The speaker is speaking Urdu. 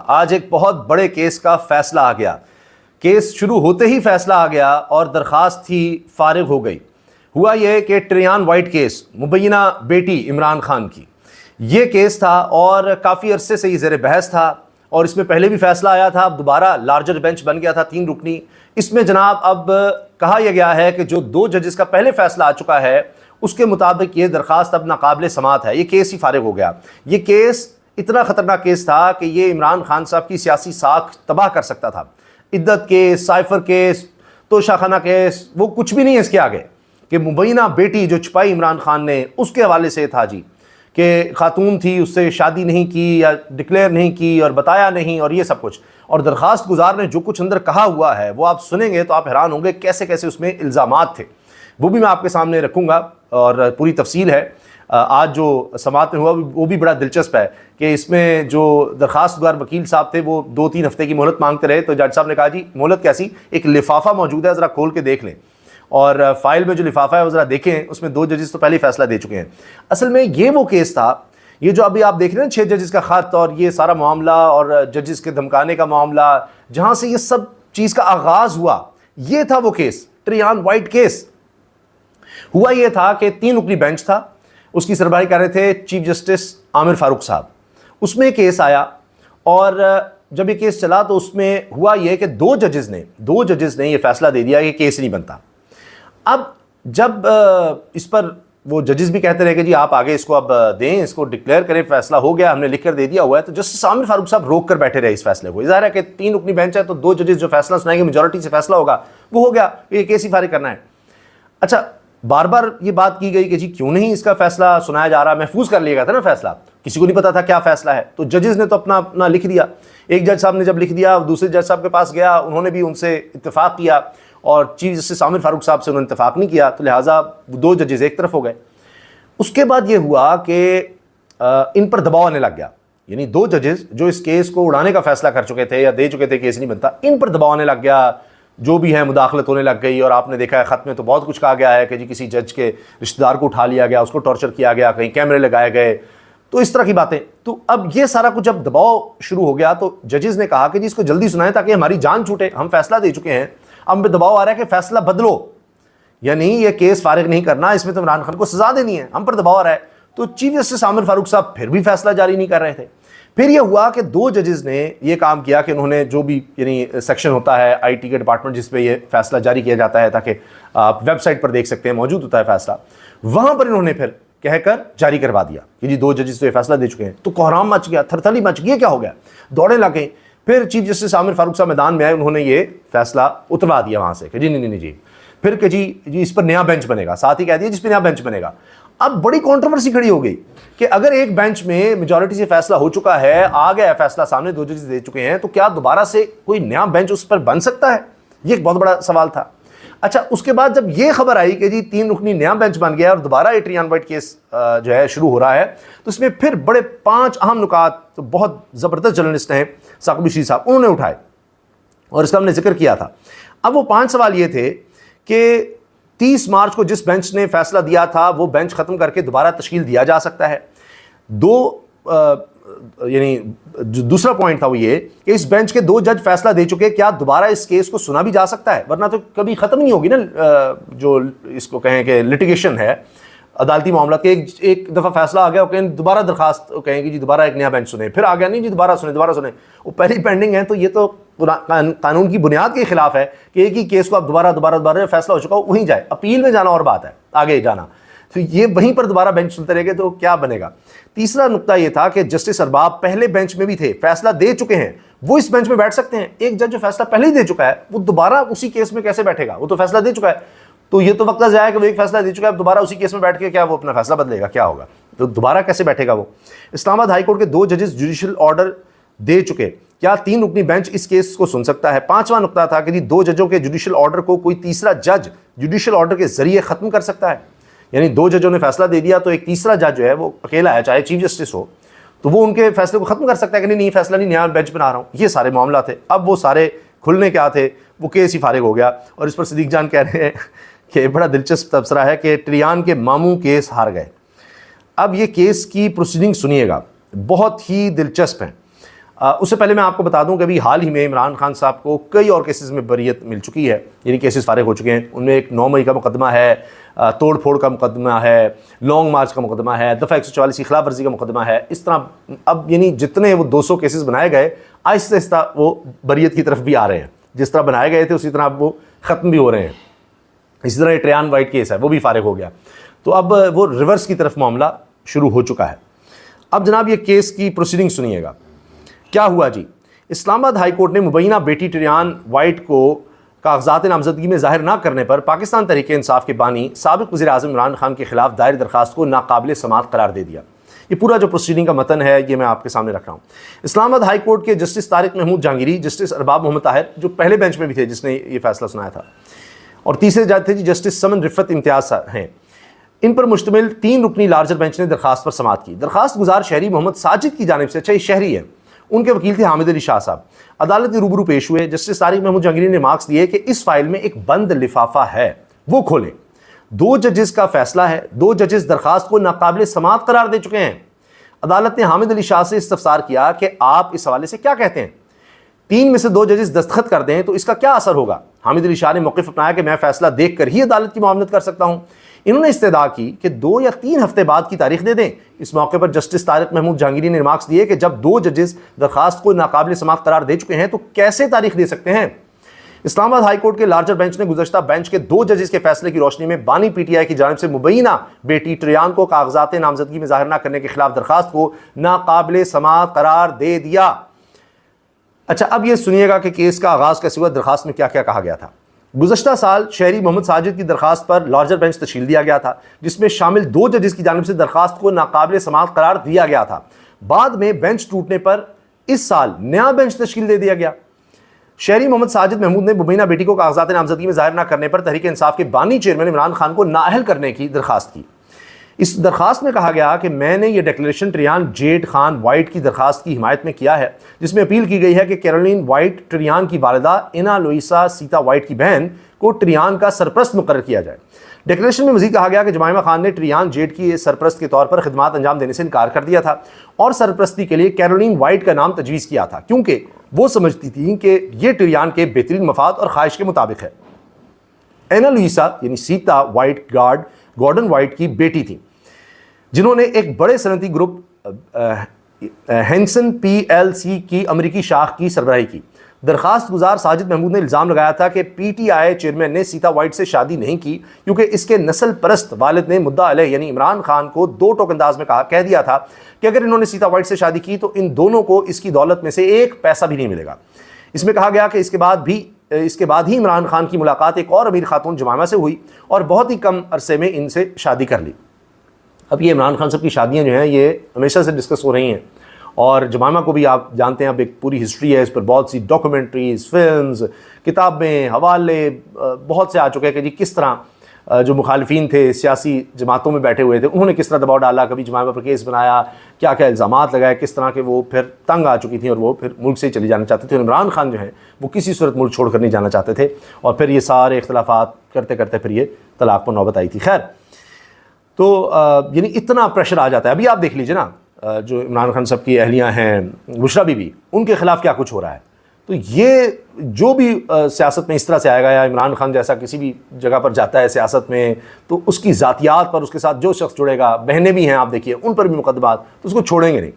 آج ایک بہت بڑے کیس کا فیصلہ آ گیا. کیس شروع ہوتے ہی فیصلہ آ گیا اور درخواست تھی فارغ ہو گئی. ہوا یہ کہ ٹریان وائٹ کیس، مبینہ بیٹی عمران خان کی، یہ کیس تھا اور کافی عرصے سے یہ زیر بحث تھا اور اس میں پہلے بھی فیصلہ آیا تھا. اب دوبارہ لارجر بینچ بن گیا تھا 3 رکنی. اس میں جناب اب کہا یہ گیا ہے کہ جو 2 ججز کا پہلے فیصلہ آ چکا ہے اس کے مطابق یہ درخواست اب ناقابل سماعت ہے. یہ کیس ہی فارغ ہو گیا. یہ کیس اتنا خطرناک کیس تھا کہ یہ عمران خان صاحب کی سیاسی ساکھ تباہ کر سکتا تھا. عدت کیس، سائفر کیس، توشہ خانہ کیس، وہ کچھ بھی نہیں ہے اس کے آگے. کہ مبینہ بیٹی جو چھپائی عمران خان نے، اس کے حوالے سے تھا جی کہ خاتون تھی، اس سے شادی نہیں کی یا ڈکلیئر نہیں کی اور بتایا نہیں اور یہ سب کچھ. اور درخواست گزار نے جو کچھ اندر کہا ہوا ہے وہ آپ سنیں گے تو آپ حیران ہوں گے کیسے کیسے اس میں الزامات تھے. وہ بھی میں آپ کے سامنے رکھوں گا اور پوری تفصیل ہے. آج جو سماعت میں ہوا وہ بھی بڑا دلچسپ ہے کہ اس میں جو درخواست گزار وکیل صاحب تھے وہ 2-3 ہفتے کی مہلت مانگتے رہے. تو جج صاحب نے کہا جی مہلت کیسی، ایک لفافہ موجود ہے ذرا کھول کے دیکھ لیں. اور فائل میں جو لفافہ ہے وہ ذرا دیکھیں، اس میں 2 ججز تو پہلے فیصلہ دے چکے ہیں. اصل میں یہ وہ کیس تھا، یہ جو ابھی آپ دیکھ رہے ہیں 6 ججز کا خط اور یہ سارا معاملہ اور ججز کے دھمکانے کا معاملہ، جہاں سے یہ سب چیز کا آغاز ہوا، یہ تھا وہ کیس، ٹریان وائٹ کیس. ہوا یہ تھا کہ 3 رکنی بینچ تھا، اس کی سربراہی کر رہے تھے چیف جسٹس عامر فاروق صاحب. اس میں کیس آیا اور جب یہ کیس چلا تو اس میں ہوا یہ کہ 2 ججز نے یہ فیصلہ دے دیا کہ کیس نہیں بنتا. اب جب اس پر وہ ججز بھی کہتے رہے کہ جی آپ آگے اس کو اب دیں، اس کو ڈکلیئر کریں، فیصلہ ہو گیا، ہم نے لکھ کر دے دیا ہوا ہے، تو جسٹس عامر فاروق صاحب روک کر بیٹھے رہے اس فیصلے کو. ظاہر ہے کہ 3 رکنی بینچ ہے تو 2 ججز جو فیصلہ سنائیں گے میجورٹی سے فیصلہ ہوگا، وہ ہو گیا، یہ کیس ہی فارغ کرنا ہے. اچھا، بار بار یہ بات کی گئی کہ جی کیوں نہیں اس کا فیصلہ سنایا جا رہا، محفوظ کر لیا گیا تھا نا فیصلہ، کسی کو نہیں پتا تھا کیا فیصلہ ہے. تو ججز نے تو اپنا لکھ دیا. ایک جج صاحب نے جب لکھ دیا، دوسرے جج صاحب کے پاس گیا، انہوں نے بھی ان سے اتفاق کیا اور چیف جسٹس عامر فاروق صاحب سے انہوں نے اتفاق نہیں کیا، تو لہٰذا 2 ججز ایک طرف ہو گئے. اس کے بعد یہ ہوا کہ ان پر دباؤ آنے لگ گیا. یعنی 2 ججز جو اس کیس کو اڑانے کا فیصلہ کر چکے تھے یا دے چکے تھے کیس نہیں بنتا، ان پر دباؤ آنے لگ گیا، جو بھی ہے مداخلت ہونے لگ گئی. اور آپ نے دیکھا ہے خط میں تو بہت کچھ کہا گیا ہے کہ جی کسی جج کے رشتہ دار کو اٹھا لیا گیا، اس کو ٹارچر کیا گیا، کہیں کیمرے لگائے گئے، تو اس طرح کی باتیں. تو اب یہ سارا کچھ جب دباؤ شروع ہو گیا تو ججز نے کہا کہ جی اس کو جلدی سنائیں تاکہ ہماری جان چھوٹے، ہم فیصلہ دے چکے ہیں، اب پہ دباؤ آ رہا ہے کہ فیصلہ بدلو، یعنی یہ کیس فارغ نہیں کرنا، اس میں تو عمران خان کو سزا دینی ہے، ہم پر دباؤ آ رہا ہے. تو چیف جسٹس عامر فاروق صاحب پھر بھی فیصلہ جاری نہیں کر رہے تھے. پھر یہ ہوا کہ 2 ججز نے یہ کام کیا کہ انہوں نے جو بھی یعنی سیکشن ہوتا ہے آئی ٹی کے ڈپارٹمنٹ جس پہ یہ فیصلہ جاری کیا جاتا ہے، تاکہ آپ ویب سائٹ پر دیکھ سکتے ہیں، موجود ہوتا ہے فیصلہ، وہاں پر انہوں نے پھر کہہ کر جاری کروا دیا کہ جی 2 ججز تو یہ فیصلہ دے چکے ہیں. تو کوہرام مچ گیا، تھرتھلی مچ گئی، کیا ہو گیا، دوڑیں لگ گئیں. پھر چیف جسٹس عامر فاروق صاحب میدان میں آئے، انہوں نے یہ فیصلہ اتروا دیا وہاں سے کہ جی نہیں جی، پھر کہ جی اس پر نیا بینچ بنے گا، ساتھ ہی کہہ دیا جس پہ نیا بینچ بنے گا. اب بڑی کنٹروورسی کھڑی ہو گئی کہ اگر ایک بینچ میں میجورٹی سے فیصلہ ہو چکا ہے، آ گیا فیصلہ سامنے، 2 ججز دے چکے ہیں، تو کیا دوبارہ سے کوئی نیا بینچ اس پر بن سکتا ہے؟ یہ ایک بہت بڑا سوال تھا. اچھا، اس کے بعد جب یہ خبر آئی کہ جی 3 رکنی نیا بینچ بن گیا اور دوبارہ یہ ٹریان وائٹ کیس جو ہے شروع ہو رہا ہے، تو اس میں پھر بڑے 5 اہم نکات بہت زبردست جرنلسٹ ہیں ثاقب بشیر صاحب، انہوں نے اٹھائے اور اس کا ہم نے ذکر کیا تھا. اب وہ 5 سوال یہ تھے کہ 30 مارچ کو جس بینچ نے فیصلہ دیا تھا وہ بینچ ختم کر کے دوبارہ تشکیل دیا جا سکتا ہے. یعنی دوسرا پوائنٹ تھا وہ یہ کہ اس بینچ کے 2 جج فیصلہ دے چکے، کیا دوبارہ اس کیس کو سنا بھی جا سکتا ہے؟ ورنہ تو کبھی ختم نہیں ہوگی نا، جو اس کو کہیں کہ لٹیگیشن ہے، عدالتی معاملات کے ایک دفعہ فیصلہ آ گیا، وہ کہیں دوبارہ درخواست کہیں گی جی دوبارہ ایک نیا بینچ سنیں، پھر آ گیا نہیں جی دوبارہ سنیں، وہ پہلے پینڈنگ ہے. تو یہ تو قانون کی بنیاد کے خلاف ہے کہ ایک ہی کیس کو اب دوبارہ فیصلہ ہو چکا ہو وہیں جائے. اپیل میں جانا اور بات ہے، آگے جانا، تو یہ وہیں پر دوبارہ بینچ سنتے رہے گے تو کیا بنے گا. تیسرا نقطہ یہ تھا کہ جسٹس ارباب پہلے بینچ میں بھی تھے، فیصلہ دے چکے ہیں، وہ اس بینچ میں بیٹھ سکتے ہیں. ایک جج جو فیصلہ پہلے ہی دے چکا ہے وہ دوبارہ اسی کیس میں کیسے بیٹھے گا؟ وہ تو فیصلہ دے چکا ہے، تو یہ تو وقت ضائع ہے کہ وہ ایک فیصلہ دے چکا ہے، اب دوبارہ اسی کیس میں بیٹھ کے کیا وہ اپنا فیصلہ بدلے گا؟ کیا ہوگا؟ تو دوبارہ کیسے بیٹھے گا وہ؟ اسلام آباد ہائی کورٹ کے 2 ججز جوڈیشل آرڈر دے چکے، کیا 3 رکنی بینچ اس کیس کو سن سکتا ہے؟ 5واں نقطہ تھا کہ 2 ججوں کے جوڈیشل آرڈر کو کوئی تیسرا جج جوڈیشل آرڈر کے ذریعے ختم کر سکتا ہے. یعنی 2 ججوں نے فیصلہ دے دیا تو ایک تیسرا جج جو ہے وہ اکیلا ہے، چاہے چیف جسٹس ہو، تو وہ ان کے فیصلے کو ختم کر سکتا ہے کہ نہیں فیصلہ نہیں، نیا بینچ بنا رہا ہوں. یہ سارے معاملات تھے. اب وہ سارے کھلنے کیا تھے، وہ کیس ہی فارغ ہو گیا. اور اس پر صدیق جان کہہ رہے ہیں کہ بڑا دلچسپ تبصرہ ہے کہ ٹریان کے ماموں کیس ہار گئے. اب یہ کیس کی پروسیڈنگ سنیے گا، بہت ہی دلچسپ ہیں. اس سے پہلے میں آپ کو بتا دوں کہ ابھی حال ہی میں عمران خان صاحب کو کئی اور کیسز میں بریت مل چکی ہے، یعنی کیسز فارغ ہو چکے ہیں۔ ان میں ایک 9 مئی کا مقدمہ ہے، توڑ پھوڑ کا مقدمہ ہے، لانگ مارچ کا مقدمہ ہے، دفعہ 144 کی خلاف ورزی کا مقدمہ ہے۔ اس طرح اب یعنی جتنے وہ 200 کیسز بنائے گئے، آہستہ آہستہ وہ بریت کی طرف بھی آ رہے ہیں، جس طرح بنائے گئے تھے اسی طرح اب وہ ختم بھی ہو رہے ہیں۔ اسی طرح ٹریان وائٹ کیس ہے، وہ بھی فارغ ہو گیا، تو اب وہ ریورس کی طرف معاملہ شروع ہو چکا ہے۔ اب جناب یہ کیس کی پروسیڈنگ سنیے گا، کیا ہوا جی۔ اسلام آباد ہائی کورٹ نے مبینہ بیٹی ٹریان وائٹ کو کاغذات نامزدگی میں ظاہر نہ کرنے پر پاکستان تحریک انصاف کے بانی سابق وزیر اعظم عمران خان کے خلاف دائر درخواست کو ناقابل سماعت قرار دے دیا۔ یہ پورا جو پروسیڈنگ کا متن ہے یہ میں آپ کے سامنے رکھ رہا ہوں۔ اسلام آباد ہائی کورٹ کے جسٹس طارق محمود جہانگیری، جسٹس ارباب محمد طاہر جو پہلے بینچ میں بھی تھے جس نے یہ فیصلہ سنایا تھا، اور تیسرے جج تھے جی جسٹس سمن رفت امتیاز ہیں، ان پر مشتمل 3 رکنی لارجر بینچ نے درخواست پر سماعت کی۔ درخواست گزار شہری محمد ساجد کی جانب سے، اچھا یہ شہری ہے، ان کے وکیل تھے حامد علی شاہ صاحب، عدالت کے روبرو پیش ہوئے۔ جسٹس طارق محمود جہانگیری نے مارکس دیے کہ اس فائل میں ایک بند لفافہ ہے، وہ کھولیں۔ 2 ججز کا فیصلہ ہے، 2 ججز درخواست کو ناقابل سماعت قرار دے چکے ہیں۔ عدالت نے حامد علی شاہ سے استفسار کیا کہ آپ اس حوالے سے کیا کہتے ہیں، 3 میں سے 2 ججز دستخط کر دیں تو اس کا کیا اثر ہوگا۔ حامد علی شاہ نے موقف اپنایا کہ میں فیصلہ دیکھ کر ہی عدالت کی معاونت کر سکتا ہوں۔ انہوں نے استدعا کی کہ 2 یا 3 ہفتے بعد کی تاریخ دے دیں۔ اس موقع پر جسٹس طارق محمود جہانگیری نے ریمارکس دیے کہ جب 2 ججز درخواست کو ناقابل سماعت قرار دے چکے ہیں تو کیسے تاریخ دے سکتے ہیں۔ اسلام آباد ہائی کورٹ کے لارجر بینچ نے گزشتہ بینچ کے 2 ججز کے فیصلے کی روشنی میں بانی پی ٹی آئی کی جانب سے مبینہ بیٹی ٹریان کو کاغذات نامزدگی میں ظاہر نہ کرنے کے خلاف درخواست کو ناقابل سماعت قرار دے دیا۔ اچھا اب یہ سنیے گا کہ کیس کا آغاز کیسے ہوا، درخواست میں کیا کیا کہا گیا تھا۔ گزشتہ سال شہری محمد ساجد کی درخواست پر لارجر بینچ تشکیل دیا گیا تھا، جس میں شامل 2 ججز کی جانب سے درخواست کو ناقابل سماعت قرار دیا گیا تھا۔ بعد میں بینچ ٹوٹنے پر اس سال نیا بینچ تشکیل دے دیا گیا۔ شہری محمد ساجد محمود نے مبینہ بیٹی کو کاغذات نامزدگی میں ظاہر نہ کرنے پر تحریک انصاف کے بانی چیئرمین عمران خان کو نااہل کرنے کی درخواست کی۔ اس درخواست میں کہا گیا کہ میں نے یہ ڈیکلیریشن ٹریان جیڈ خان وائٹ کی درخواست کی حمایت میں کیا ہے، جس میں اپیل کی گئی ہے کہ کیرولین وائٹ ٹریان کی والدہ اینا لوئیسا سیتا وائٹ کی بہن کو ٹریان کا سرپرست مقرر کیا جائے۔ ڈیکلیریشن میں مزید کہا گیا کہ جمائمہ خان نے ٹریان جیڈ کی سرپرست کے طور پر خدمات انجام دینے سے انکار کر دیا تھا اور سرپرستی کے لیے کیرولین وائٹ کا نام تجویز کیا تھا، کیونکہ وہ سمجھتی تھیں کہ یہ ٹریان کے بہترین مفاد اور خواہش کے مطابق ہے۔ اینا لوئیسا یعنی سیتا وائٹ گارڈن وائٹ کی بیٹی تھی، جنہوں نے ایک بڑے صنعتی گروپ ہینسن PLC کی امریکی شاخ کی سربراہی کی۔ درخواست گزار ساجد محمود نے الزام لگایا تھا کہ PTI چیئرمین نے سیتا وائٹ سے شادی نہیں کی، کیونکہ اس کے نسل پرست والد نے مدعا علیہ یعنی عمران خان کو 2 ٹوک انداز میں کہہ دیا تھا کہ اگر انہوں نے سیتا وائٹ سے شادی کی تو ان دونوں کو اس کی دولت میں سے 1 پیسہ بھی نہیں ملے گا۔ اس میں کہا گیا کہ اس کے بعد ہی عمران خان کی ملاقات ایک اور امیر خاتون جمائمہ سے ہوئی اور بہت ہی کم عرصے میں ان سے شادی کر لی۔ اب یہ عمران خان صاحب کی شادیاں جو ہیں یہ ہمیشہ سے ڈسکس ہو رہی ہیں، اور جمائمہ کو بھی آپ جانتے ہیں، اب ایک پوری ہسٹری ہے، اس پر بہت سی ڈاکومنٹریز، فلمز، کتابیں، حوالے بہت سے آ چکے ہیں کہ جی کس طرح جو مخالفین تھے سیاسی جماعتوں میں بیٹھے ہوئے تھے انہوں نے کس طرح دباؤ ڈالا، کبھی جمائمہ پر کیس بنایا، کیا کیا الزامات لگائے، کس طرح کہ وہ پھر تنگ آ چکی تھیں اور وہ پھر ملک سے ہی چلی جانا چاہتے تھے، اور عمران خان جو ہیں وہ کسی صورت ملک چھوڑ کر نہیں جانا چاہتے تھے، اور پھر یہ سارے اختلافات کرتے کرتے پھر یہ طلاق پر نوبت آئی تھی۔ خیر تو یعنی اتنا پریشر آ جاتا ہے۔ ابھی آپ دیکھ لیجیے نا جو عمران خان صاحب کی اہلیہ ہیں بشریٰ بی بی، ان کے خلاف کیا کچھ ہو رہا ہے۔ تو یہ جو بھی سیاست میں اس طرح سے آئے گا، یا عمران خان جیسا کسی بھی جگہ پر جاتا ہے سیاست میں، تو اس کی ذاتیات پر اس کے ساتھ جو شخص جڑے گا، بہنیں بھی ہیں آپ دیکھیے ان پر بھی مقدمات، تو اس کو چھوڑیں گے نہیں۔